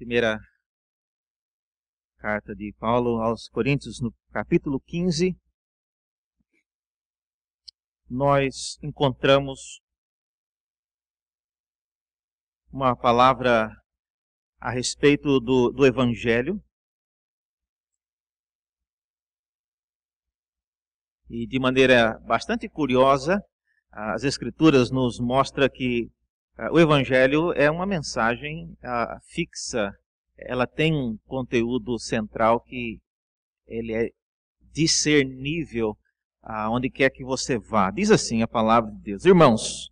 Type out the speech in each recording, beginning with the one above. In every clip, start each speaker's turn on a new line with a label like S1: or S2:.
S1: Primeira carta de Paulo aos Coríntios, no capítulo 15, nós encontramos uma palavra a respeito do Evangelho. E de maneira bastante curiosa, as Escrituras nos mostram que o Evangelho é uma mensagem fixa. Ela tem um conteúdo central que ele é discernível aonde quer que você vá. Diz assim a palavra de Deus: Irmãos,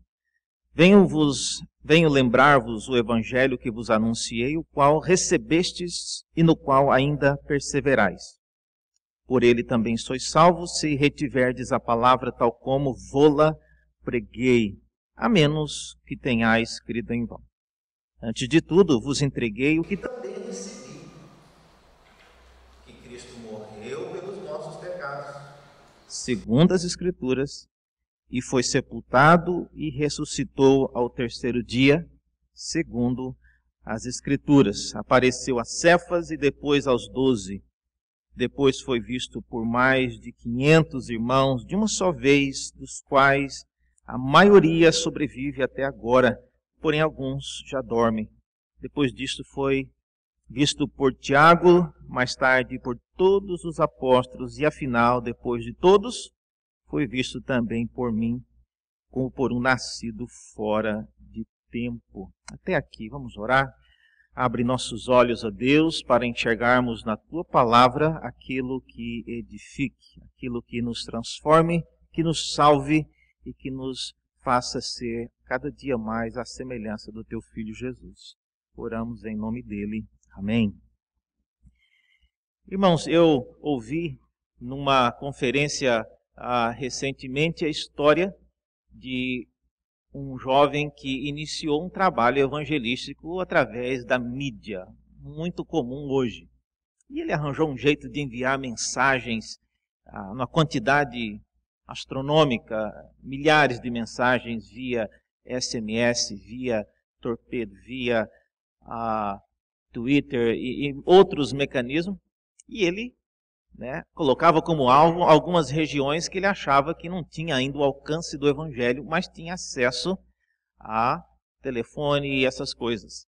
S1: venho lembrar-vos o Evangelho que vos anunciei, o qual recebestes e no qual ainda perseverais. Por ele também sois salvos, se retiverdes a palavra tal como vô-la preguei, a menos que tenhais crido em vão. Antes de tudo, vos entreguei o que também recebi, que Cristo morreu pelos nossos pecados, segundo as Escrituras, e foi sepultado e ressuscitou ao terceiro dia, segundo as Escrituras. Apareceu a Cefas e depois aos 12. Depois foi visto por mais de 500 irmãos de uma só vez, dos quais a maioria sobrevive até agora, porém alguns já dormem. Depois disto foi visto por Tiago, mais tarde por todos os apóstolos, e afinal, depois de todos, foi visto também por mim, como por um nascido fora de tempo. Até aqui, vamos orar? Abre nossos olhos, ó Deus, para enxergarmos na Tua palavra aquilo que edifique, aquilo que nos transforme, que nos salve e que nos faça ser cada dia mais a semelhança do Teu Filho Jesus. Oramos em nome dEle. Amém. Irmãos, eu ouvi numa conferência recentemente a história de um jovem que iniciou um trabalho evangelístico através da mídia, muito comum hoje. E ele arranjou um jeito de enviar mensagens numa quantidade astronômica, milhares de mensagens via SMS, via torpedo, via Twitter e outros mecanismos. E ele colocava como alvo algumas regiões que ele achava que não tinha ainda o alcance do Evangelho, mas tinha acesso a telefone e essas coisas.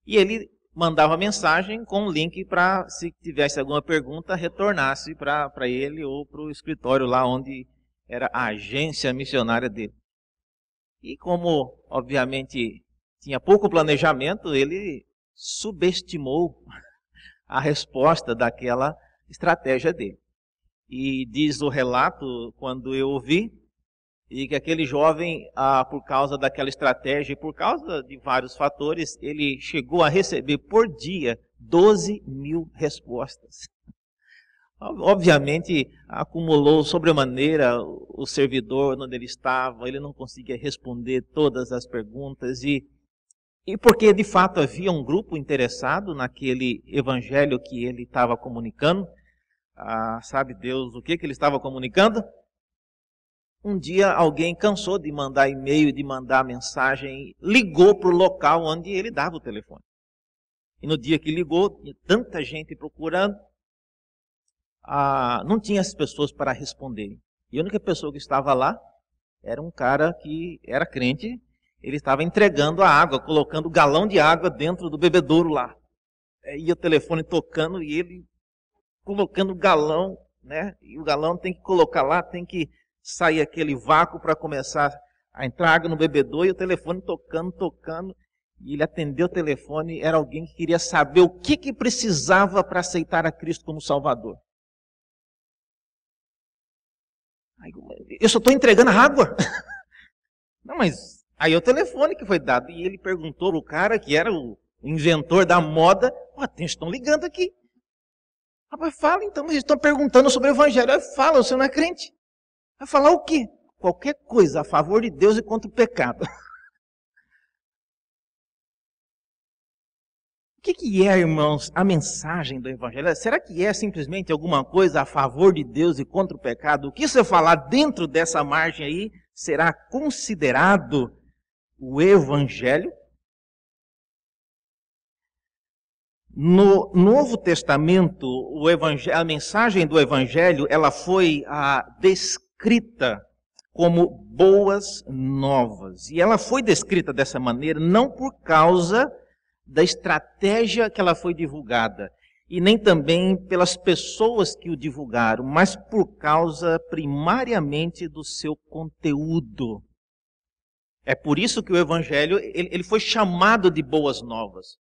S1: E ele mandava mensagem com um link para, se tivesse alguma pergunta, retornasse para ele ou para o escritório lá onde era a agência missionária dele. E como, obviamente, tinha pouco planejamento, ele subestimou a resposta daquela estratégia dele. E diz o relato, quando eu ouvi, e que aquele jovem, por causa daquela estratégia e por causa de vários fatores, ele chegou a receber por dia 12 mil respostas. Obviamente, acumulou sobremaneira o servidor onde ele estava, ele não conseguia responder todas as perguntas, e porque de fato havia um grupo interessado naquele evangelho que ele estava comunicando. Sabe Deus o que ele estava comunicando? Um dia alguém cansou de mandar e-mail, de mandar mensagem, ligou para o local onde ele dava o telefone. E no dia que ligou, tinha tanta gente procurando, não tinha as pessoas para responderem. E a única pessoa que estava lá era um cara que era crente. Ele estava entregando a água, colocando um galão de água dentro do bebedouro lá. E o telefone tocando e ele colocando o galão, E o galão tem que colocar lá, tem que sair aquele vácuo para começar a entrar água no bebedouro, e o telefone tocando. E ele atendeu o telefone, era alguém que queria saber o que precisava para aceitar a Cristo como Salvador. Eu só estou entregando a água. Não, mas aí o telefone que foi dado, e ele perguntou para o cara que era o inventor da moda: estão ligando aqui. Rapaz, fala então, mas eles estão perguntando sobre o Evangelho. Fala, você não é crente? Vai falar o quê? Qualquer coisa a favor de Deus e contra o pecado. O que é, irmãos, a mensagem do Evangelho? Será que é simplesmente alguma coisa a favor de Deus e contra o pecado? O que você falar dentro dessa margem aí será considerado o Evangelho? No Novo Testamento, a mensagem do Evangelho, ela foi descrita como boas novas. E ela foi descrita dessa maneira não por causa da estratégia que ela foi divulgada, e nem também pelas pessoas que o divulgaram, mas por causa primariamente do seu conteúdo. É por isso que o Evangelho ele foi chamado de boas novas.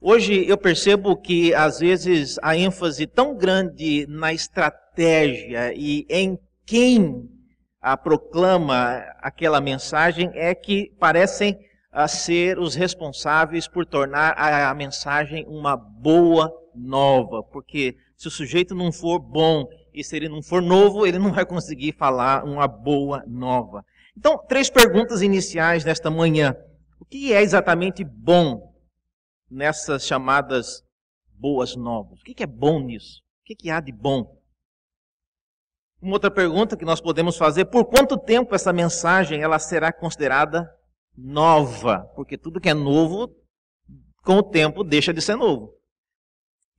S1: Hoje eu percebo que às vezes a ênfase tão grande na estratégia e em quem proclama aquela mensagem é que parecem ser os responsáveis por tornar a mensagem uma boa nova. Porque se o sujeito não for bom e se ele não for novo, ele não vai conseguir falar uma boa nova. Então, 3 perguntas iniciais nesta manhã. O que é exatamente bom nessas chamadas boas novas? O que é bom nisso? O que há de bom? Uma outra pergunta que nós podemos fazer: por quanto tempo essa mensagem ela será considerada nova? Porque tudo que é novo, com o tempo, deixa de ser novo.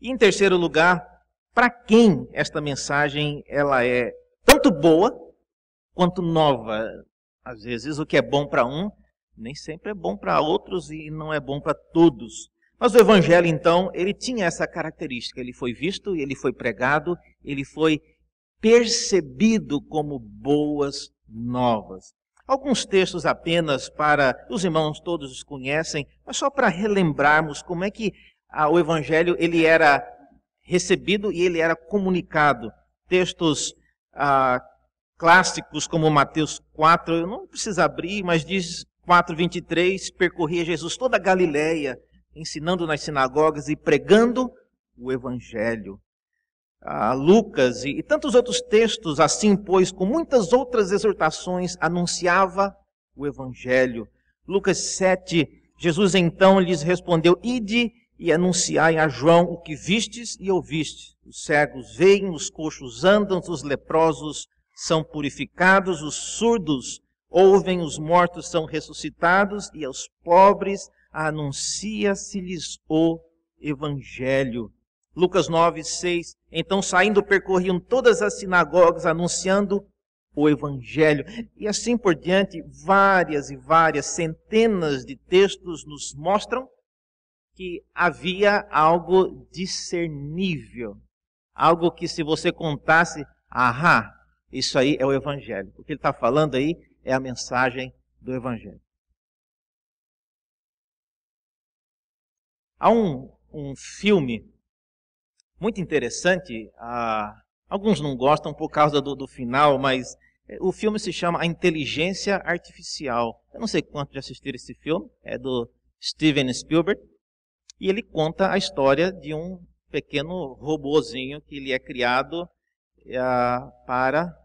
S1: E em terceiro lugar, para quem esta mensagem ela é tanto boa quanto nova? Às vezes o que é bom para um, nem sempre é bom para outros e não é bom para todos. Mas o Evangelho, então, ele tinha essa característica. Ele foi visto, ele foi pregado, ele foi percebido como boas novas. Alguns textos apenas para os irmãos todos os conhecem, mas só para relembrarmos como é que o Evangelho ele era recebido e ele era comunicado. Textos clássicos como Mateus 4, eu não preciso abrir, mas diz 4:23, percorria Jesus toda a Galileia, ensinando nas sinagogas e pregando o Evangelho. Lucas e tantos outros textos, assim, pois, com muitas outras exortações, anunciava o Evangelho. Lucas 7, Jesus então lhes respondeu: ide e anunciai a João o que vistes e ouvistes. Os cegos veem, os coxos andam, os leprosos são purificados, os surdos ouvem, os mortos são ressuscitados, e aos pobres anuncia-se-lhes o Evangelho. Lucas 9, 6. Então, saindo, percorriam todas as sinagogas, anunciando o Evangelho. E assim por diante, várias e várias, centenas de textos nos mostram que havia algo discernível. Algo que, se você contasse, isso aí é o Evangelho. O que ele está falando aí é a mensagem do Evangelho. Há um filme muito interessante, alguns não gostam por causa do final, mas o filme se chama A Inteligência Artificial. Eu não sei quantos já assistiram esse filme, é do Steven Spielberg, e ele conta a história de um pequeno robozinho que ele é criado para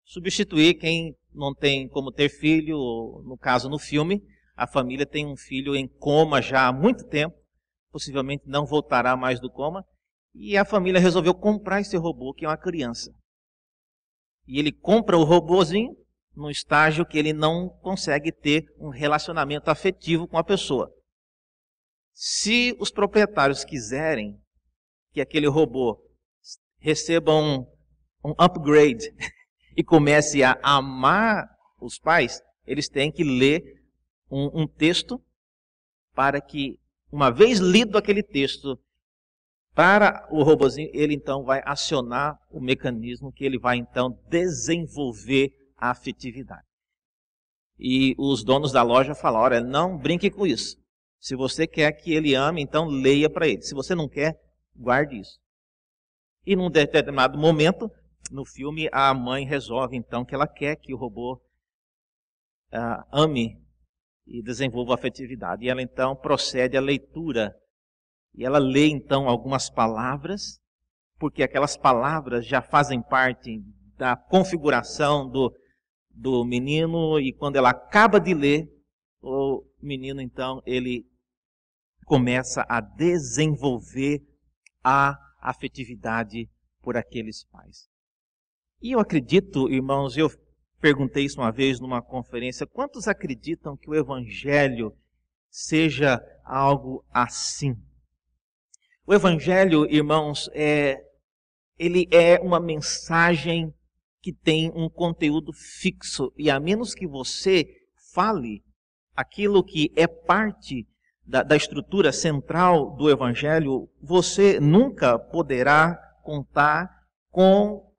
S1: substituir quem não tem como ter filho. No caso, no filme, a família tem um filho em coma já há muito tempo, possivelmente não voltará mais do coma, e a família resolveu comprar esse robô, que é uma criança. E ele compra o robozinho num estágio que ele não consegue ter um relacionamento afetivo com a pessoa. Se os proprietários quiserem que aquele robô receba um upgrade e comece a amar os pais, eles têm que ler um texto para que, uma vez lido aquele texto para o robozinho, ele então vai acionar o mecanismo que ele vai então desenvolver a afetividade. E os donos da loja falam: olha, não brinque com isso. Se você quer que ele ame, então leia para ele. Se você não quer, guarde isso. E num determinado momento, no filme, a mãe resolve então que ela quer que o robô ame e desenvolva afetividade. E ela então procede à leitura. E ela lê então algumas palavras, porque aquelas palavras já fazem parte da configuração do menino. E quando ela acaba de ler, o menino então, ele começa a desenvolver a afetividade por aqueles pais. E eu acredito, irmãos, eu perguntei isso uma vez numa conferência: quantos acreditam que o Evangelho seja algo assim? O Evangelho, irmãos, ele é uma mensagem que tem um conteúdo fixo. E a menos que você fale aquilo que é parte da estrutura central do Evangelho, você nunca poderá contar com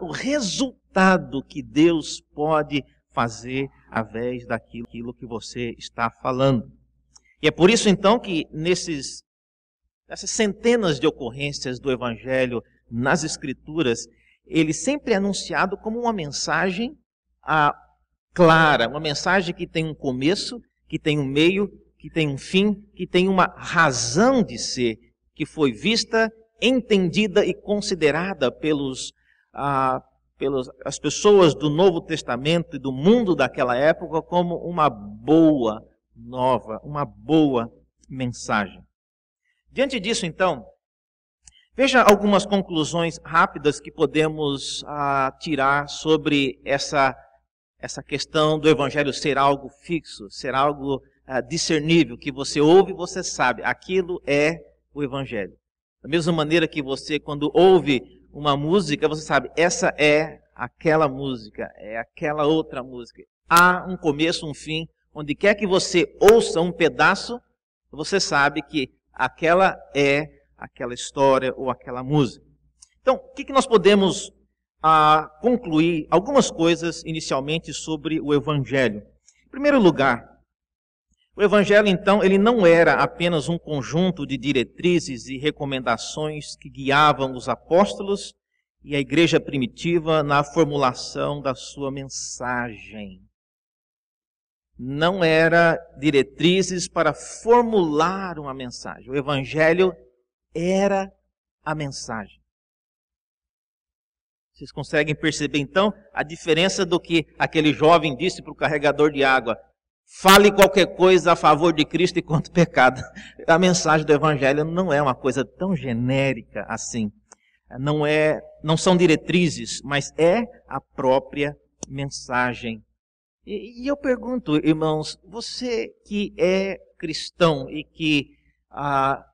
S1: o resultado que Deus pode fazer através daquilo que você está falando. E é por isso, então, que nessas centenas de ocorrências do Evangelho nas Escrituras, ele sempre é anunciado como uma mensagem clara, uma mensagem que tem um começo, que tem um meio, que tem um fim, que tem uma razão de ser, que foi vista, entendida e considerada pelas pessoas do Novo Testamento e do mundo daquela época como uma boa nova, uma boa mensagem. Diante disso, então, veja algumas conclusões rápidas que podemos tirar sobre essa questão do Evangelho ser algo fixo, ser algo discernível, que você ouve e você sabe, aquilo é o Evangelho. Da mesma maneira que você, quando ouve uma música, você sabe, essa é aquela música, é aquela outra música. Há um começo, um fim. Onde quer que você ouça um pedaço, você sabe que aquela é aquela história ou aquela música. Então, o que nós podemos concluir? Algumas coisas inicialmente sobre o Evangelho. Em primeiro lugar, o Evangelho, então, ele não era apenas um conjunto de diretrizes e recomendações que guiavam os apóstolos e a igreja primitiva na formulação da sua mensagem. Não era diretrizes para formular uma mensagem. O Evangelho era a mensagem. Vocês conseguem perceber, então, a diferença do que aquele jovem disse para o carregador de água? Fale qualquer coisa a favor de Cristo e contra o pecado. A mensagem do Evangelho não é uma coisa tão genérica assim. Não são diretrizes, mas é a própria mensagem. E eu pergunto, irmãos, você que é cristão e que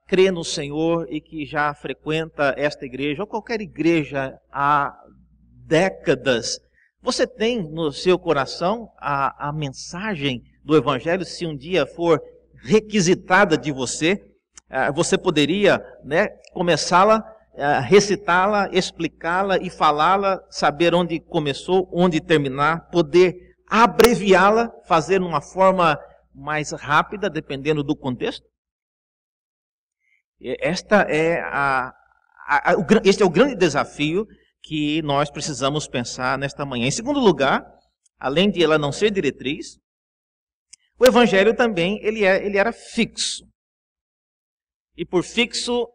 S1: crê no Senhor e que já frequenta esta igreja, ou qualquer igreja há décadas, você tem no seu coração a mensagem do Evangelho? Se um dia for requisitada de você, você poderia, começá-la, recitá-la, explicá-la e falá-la, saber onde começou, onde terminar, poder abreviá-la, fazer de uma forma mais rápida, dependendo do contexto? Este é o grande desafio que nós precisamos pensar nesta manhã. Em segundo lugar, além de ela não ser diretriz, o Evangelho também ele era fixo. E por fixo,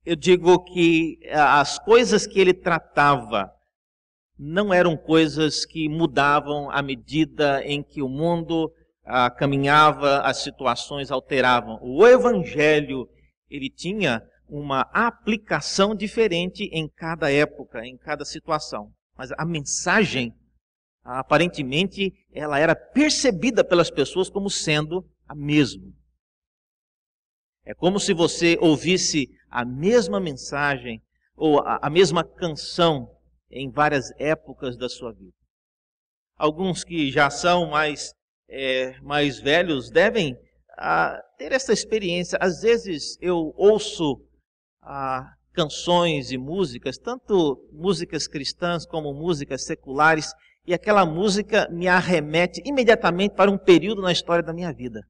S1: eu digo que as coisas que ele tratava não eram coisas que mudavam à medida em que o mundo caminhava, as situações alteravam. O Evangelho, ele tinha uma aplicação diferente em cada época, em cada situação. Mas a mensagem, aparentemente, ela era percebida pelas pessoas como sendo a mesma. É como se você ouvisse a mesma mensagem ou a mesma canção em várias épocas da sua vida. Alguns que já são mais velhos devem ter essa experiência. Às vezes eu ouço canções e músicas, tanto músicas cristãs como músicas seculares, e aquela música me arremete imediatamente para um período na história da minha vida.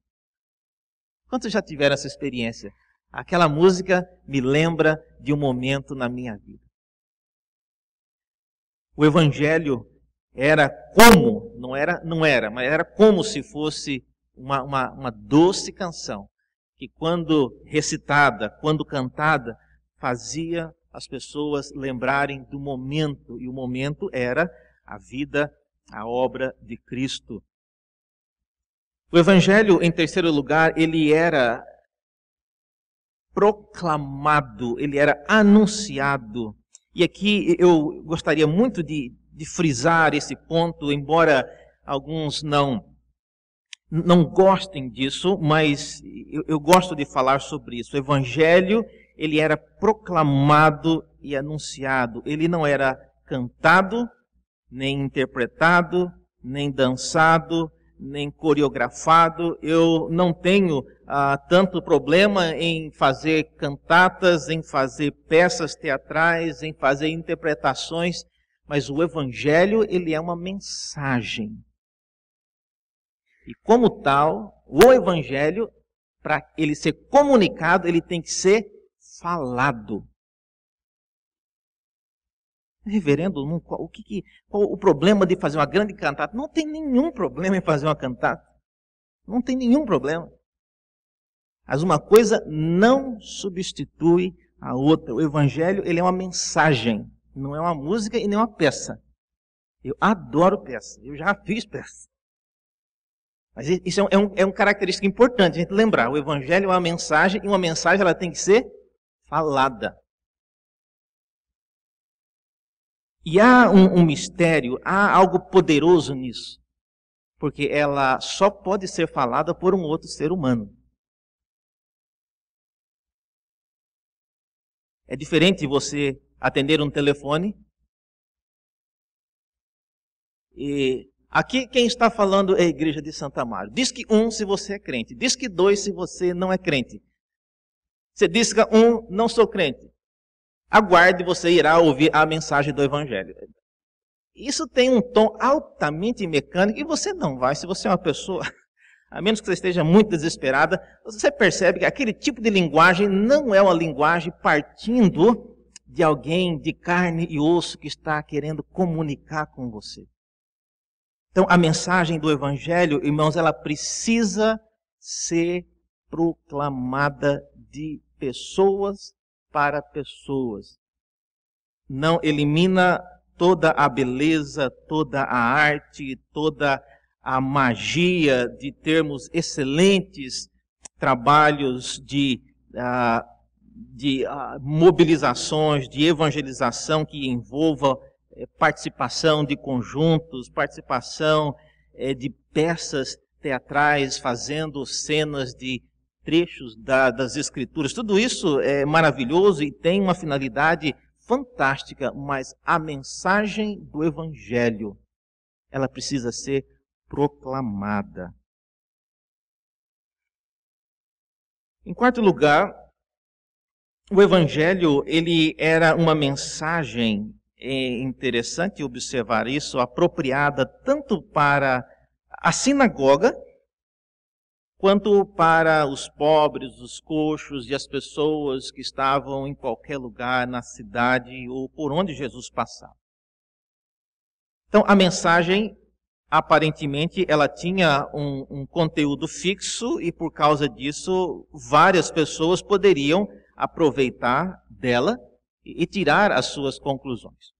S1: Quantos já tiveram essa experiência? Aquela música me lembra de um momento na minha vida. O Evangelho era como, mas era como se fosse uma doce canção, que quando recitada, quando cantada, fazia as pessoas lembrarem do momento, e o momento era a vida, a obra de Cristo. O Evangelho, em terceiro lugar, ele era proclamado, ele era anunciado. E aqui eu gostaria muito de frisar esse ponto, embora alguns não não gostem disso, mas eu gosto de falar sobre isso. O Evangelho, ele era proclamado e anunciado. Ele não era cantado, nem interpretado, nem dançado, nem coreografado. Eu não tenho tanto problema em fazer cantatas, em fazer peças teatrais, em fazer interpretações, mas o Evangelho, ele é uma mensagem. E como tal, o Evangelho, para ele ser comunicado, ele tem que ser falado. Reverendo, qual o problema de fazer uma grande cantata? Não tem nenhum problema em fazer uma cantata. Não tem nenhum problema. Mas uma coisa não substitui a outra. O Evangelho, ele é uma mensagem. Não é uma música e nem uma peça. Eu adoro peça. Eu já fiz peça. Mas isso é uma característica importante a gente lembrar. O Evangelho é uma mensagem e uma mensagem ela tem que ser falada. E há um mistério, há algo poderoso nisso. Porque ela só pode ser falada por um outro ser humano. É diferente você atender um telefone. E aqui quem está falando é a igreja de Santo Amaro. Diz que 1 se você é crente. Diz que 2 se você não é crente. Você diz que 1, não sou crente. Aguarde, você irá ouvir a mensagem do Evangelho. Isso tem um tom altamente mecânico e você não vai. Se você é uma pessoa, a menos que você esteja muito desesperada, você percebe que aquele tipo de linguagem não é uma linguagem partindo de alguém de carne e osso que está querendo comunicar com você. Então, a mensagem do Evangelho, irmãos, ela precisa ser proclamada de pessoas para pessoas. Não elimina toda a beleza, toda a arte, toda a magia de termos excelentes trabalhos de mobilizações, de evangelização que envolva participação de conjuntos, participação de peças teatrais, fazendo cenas de trechos das Escrituras. Tudo isso é maravilhoso e tem uma finalidade fantástica, mas a mensagem do Evangelho, ela precisa ser proclamada. Em quarto lugar, o Evangelho, ele era uma mensagem, é interessante observar isso, apropriada tanto para a sinagoga, quanto para os pobres, os coxos e as pessoas que estavam em qualquer lugar na cidade ou por onde Jesus passava. Então, a mensagem, aparentemente, ela tinha um conteúdo fixo e, por causa disso, várias pessoas poderiam aproveitar dela e tirar as suas conclusões.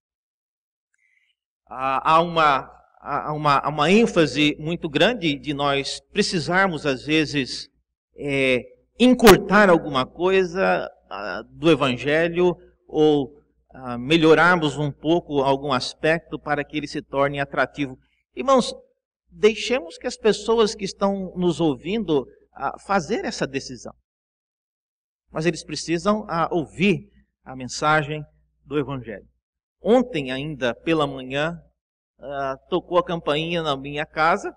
S1: Há uma ênfase muito grande de nós precisarmos, às vezes, encurtar alguma coisa do Evangelho ou melhorarmos um pouco algum aspecto para que ele se torne atrativo. Irmãos, deixemos que as pessoas que estão nos ouvindo fazer essa decisão. Mas eles precisam ouvir a mensagem do Evangelho. Ontem ainda, pela manhã, tocou a campainha na minha casa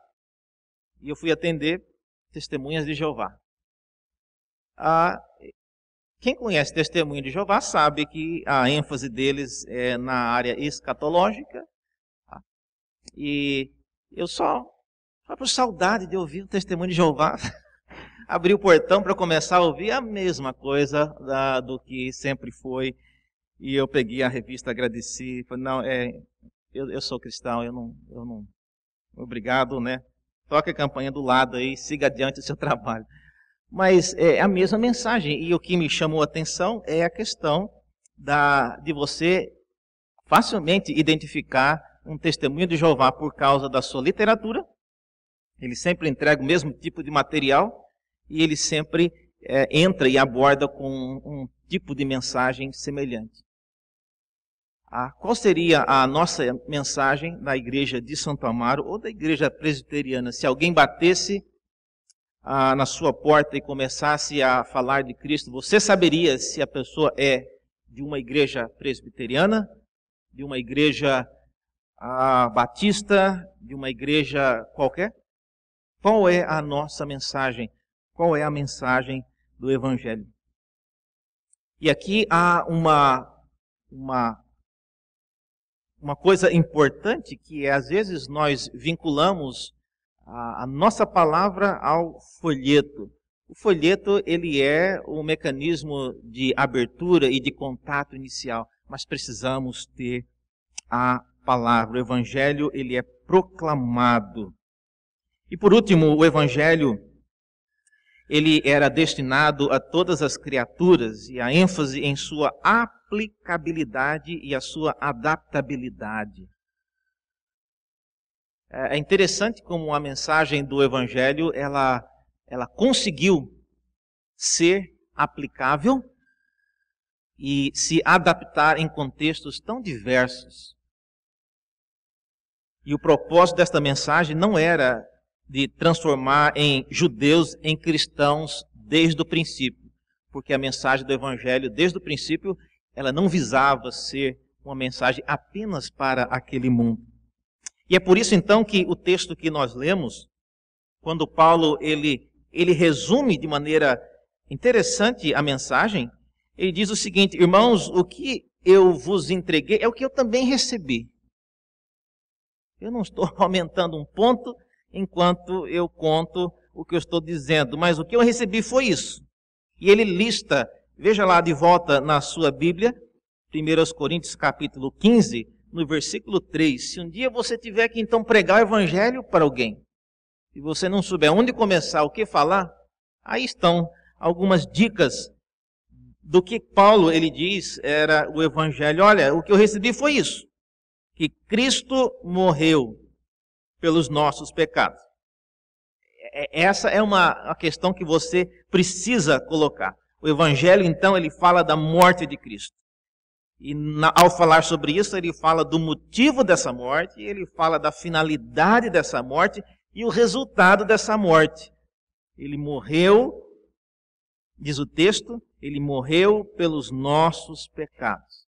S1: e eu fui atender Testemunhas de Jeová. Quem conhece Testemunha de Jeová sabe que a ênfase deles é na área escatológica. E eu só por saudade de ouvir o Testemunho de Jeová, abri o portão para começar a ouvir a mesma coisa do que sempre foi. E eu peguei a revista, agradeci, falei, não, eu sou cristão, eu não, obrigado, né? Toque a campanha do lado aí, siga adiante o seu trabalho. Mas é a mesma mensagem, e o que me chamou a atenção é a questão de você facilmente identificar um testemunho de Jeová por causa da sua literatura. Ele sempre entrega o mesmo tipo de material, e ele sempre entra e aborda com um tipo de mensagem semelhante. Qual seria a nossa mensagem da igreja de Santo Amaro ou da igreja presbiteriana se alguém batesse na sua porta e começasse a falar de Cristo, você saberia se a pessoa é de uma igreja presbiteriana, de uma igreja batista, de uma igreja qualquer? Qual é a nossa mensagem? Qual é a mensagem do Evangelho? E aqui há uma coisa importante, que é, às vezes nós vinculamos a nossa palavra ao folheto. O folheto, ele é o mecanismo de abertura e de contato inicial, mas precisamos ter a palavra. O Evangelho, ele é proclamado. E por último, o Evangelho, ele era destinado a todas as criaturas, e a ênfase em sua aplicabilidade e a sua adaptabilidade. É interessante como a mensagem do Evangelho, ela conseguiu ser aplicável e se adaptar em contextos tão diversos. E o propósito desta mensagem não era de transformar em judeus em cristãos desde o princípio, porque a mensagem do Evangelho, desde o princípio, ela não visava ser uma mensagem apenas para aquele mundo. E é por isso então que o texto que nós lemos, quando Paulo ele resume de maneira interessante a mensagem, ele diz o seguinte: irmãos, o que eu vos entreguei é o que eu também recebi. Eu não estou aumentando um ponto enquanto eu conto o que eu estou dizendo, mas o que eu recebi foi isso. E ele lista, veja lá de volta na sua Bíblia, 1 Coríntios capítulo 15, no versículo 3. Se um dia você tiver que então pregar o Evangelho para alguém, e você não souber onde começar, o que falar, aí estão algumas dicas do que Paulo ele diz era o Evangelho. Olha, o que eu recebi foi isso, que Cristo morreu pelos nossos pecados. Essa é uma questão que você precisa colocar. O Evangelho, então, ele fala da morte de Cristo. E ao falar sobre isso, ele fala do motivo dessa morte, ele fala da finalidade dessa morte e o resultado dessa morte. Ele morreu, diz o texto, ele morreu pelos nossos pecados.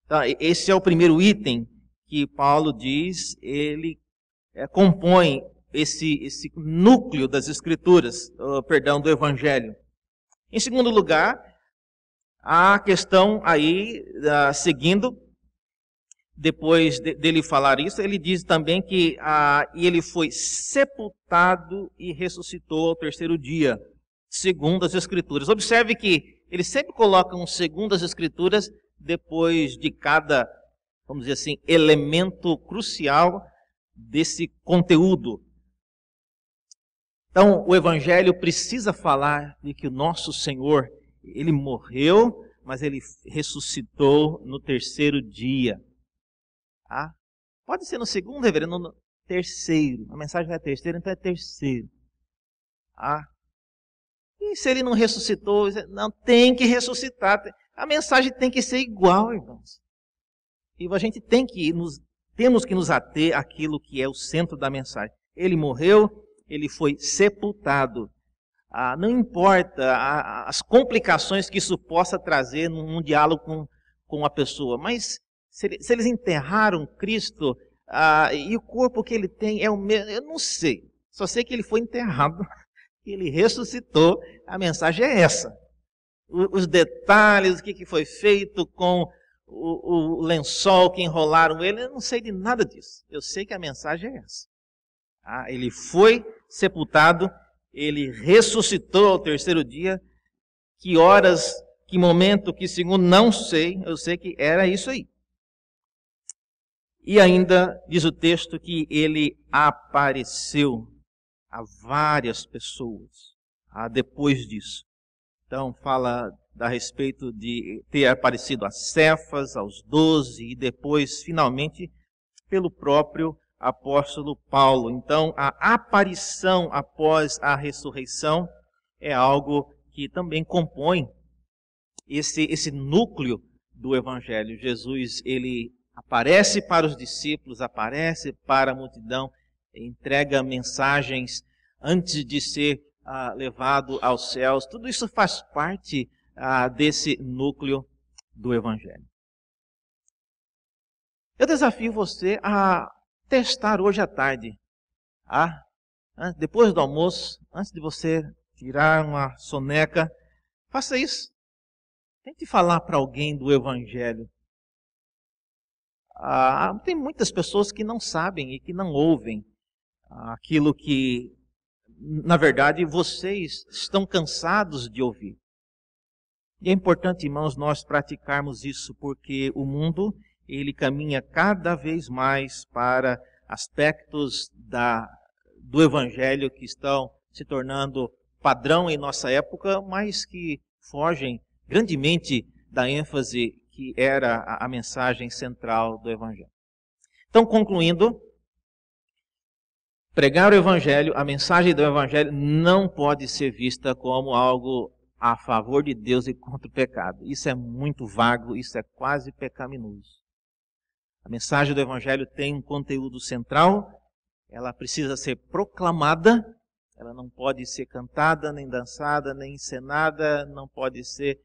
S1: Então, esse é o primeiro item que Paulo diz, ele compõe esse núcleo das Escrituras, do Evangelho. Em segundo lugar, a questão aí, seguindo, depois dele falar isso, ele diz também que ele foi sepultado e ressuscitou ao terceiro dia, segundo as Escrituras. Observe que ele sempre coloca um segundo as Escrituras depois de cada, vamos dizer assim, elemento crucial desse conteúdo. Então, o Evangelho precisa falar de que o nosso Senhor, ele morreu, mas ele ressuscitou no terceiro dia. Pode ser no segundo, reverendo, no terceiro. A mensagem não é terceiro, então é terceiro. E se ele não ressuscitou? Não, tem que ressuscitar. A mensagem tem que ser igual, irmãos. E a gente temos que nos ater àquilo que é o centro da mensagem. Ele morreu, ele foi sepultado. Não importa as complicações que isso possa trazer num diálogo com a pessoa, mas se eles enterraram Cristo e o corpo que ele tem é o mesmo, eu não sei. Só sei que ele foi enterrado, que ele ressuscitou. A mensagem é essa. Os detalhes, o que foi feito com o lençol que enrolaram ele, eu não sei de nada disso. Eu sei que a mensagem é essa. Ele foi sepultado, ele ressuscitou ao terceiro dia. Que horas, que momento, que segundo, não sei. Eu sei que era isso aí. E ainda diz o texto que ele apareceu a várias pessoas depois disso. Então fala a respeito de ter aparecido a Cefas, aos 12 e depois, finalmente, pelo próprio apóstolo Paulo. Então, a aparição após a ressurreição é algo que também compõe esse núcleo do Evangelho. Jesus, ele aparece para os discípulos, aparece para a multidão, entrega mensagens antes de ser levado aos céus. Tudo isso faz parte desse núcleo do Evangelho. Eu desafio você a testar hoje à tarde, depois do almoço, antes de você tirar uma soneca, faça isso. Tente falar para alguém do Evangelho. Tem muitas pessoas que não sabem e que não ouvem aquilo que, na verdade, vocês estão cansados de ouvir. E é importante, irmãos, nós praticarmos isso, porque o mundo, ele caminha cada vez mais para aspectos do Evangelho que estão se tornando padrão em nossa época, mas que fogem grandemente da ênfase que era a mensagem central do Evangelho. Então, concluindo, pregar o Evangelho, a mensagem do Evangelho não pode ser vista como algo a favor de Deus e contra o pecado. Isso é muito vago, isso é quase pecaminoso. A mensagem do Evangelho tem um conteúdo central, ela precisa ser proclamada, ela não pode ser cantada, nem dançada, nem encenada, não pode ser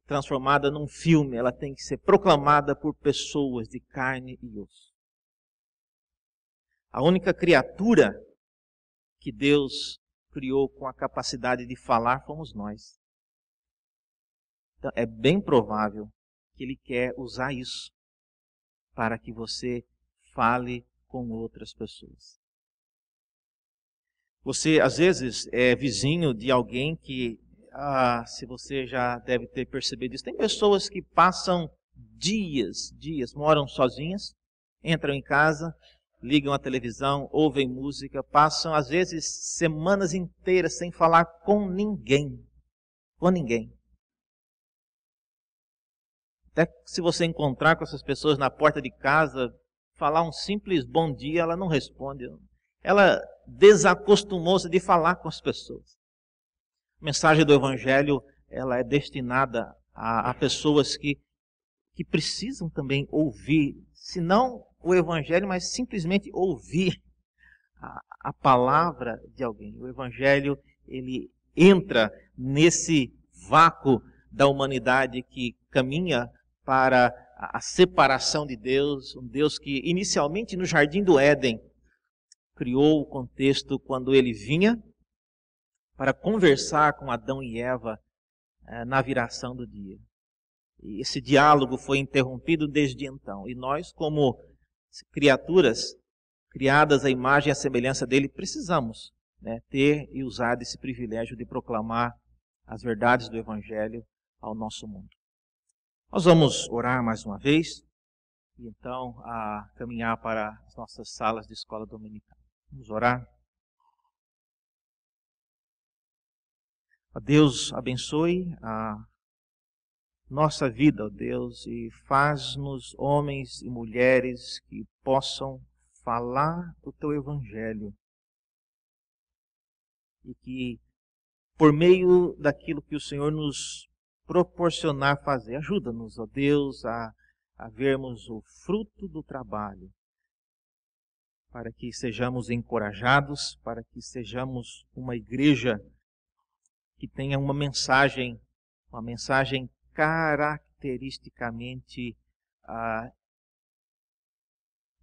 S1: transformada num filme, ela tem que ser proclamada por pessoas de carne e osso. A única criatura que Deus criou com a capacidade de falar fomos nós. Então, é bem provável que Ele quer usar isso para que você fale com outras pessoas. Você, às vezes, é vizinho de alguém que, se você já deve ter percebido isso, tem pessoas que passam dias, moram sozinhas, entram em casa, ligam a televisão, ouvem música, passam, às vezes, semanas inteiras sem falar com ninguém. Com ninguém. Até se você encontrar com essas pessoas na porta de casa, falar um simples bom dia, ela não responde. Ela desacostumou-se de falar com as pessoas. A mensagem do Evangelho, ela é destinada a pessoas que precisam também ouvir, se não o Evangelho, mas simplesmente ouvir a palavra de alguém. O Evangelho, ele entra nesse vácuo da humanidade que caminha para a separação de Deus, um Deus que inicialmente no Jardim do Éden criou o contexto quando ele vinha para conversar com Adão e Eva na viração do dia. E esse diálogo foi interrompido desde então. E nós, como criaturas criadas à imagem e à semelhança dele, precisamos ter e usar desse privilégio de proclamar as verdades do Evangelho ao nosso mundo. Nós vamos orar mais uma vez e então caminhar para as nossas salas de escola dominical. Vamos orar. Ó Deus, abençoe a nossa vida, ó Deus, e faz-nos homens e mulheres que possam falar o Teu Evangelho e que, por meio daquilo que o Senhor nos proporcionar fazer, ajuda-nos, ó Deus, a vermos o fruto do trabalho, para que sejamos encorajados, para que sejamos uma igreja que tenha uma mensagem caracteristicamente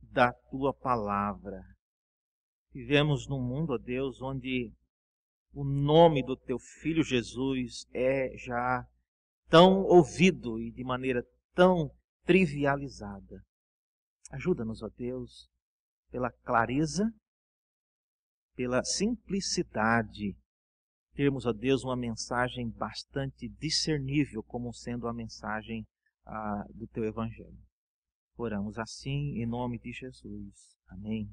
S1: da Tua palavra. Vivemos num mundo, ó Deus, onde o nome do Teu Filho Jesus é já tão ouvido e de maneira tão trivializada. Ajuda-nos, ó Deus, pela clareza, pela simplicidade, termos, ó Deus, uma mensagem bastante discernível como sendo a mensagem do Teu Evangelho. Oramos assim em nome de Jesus. Amém.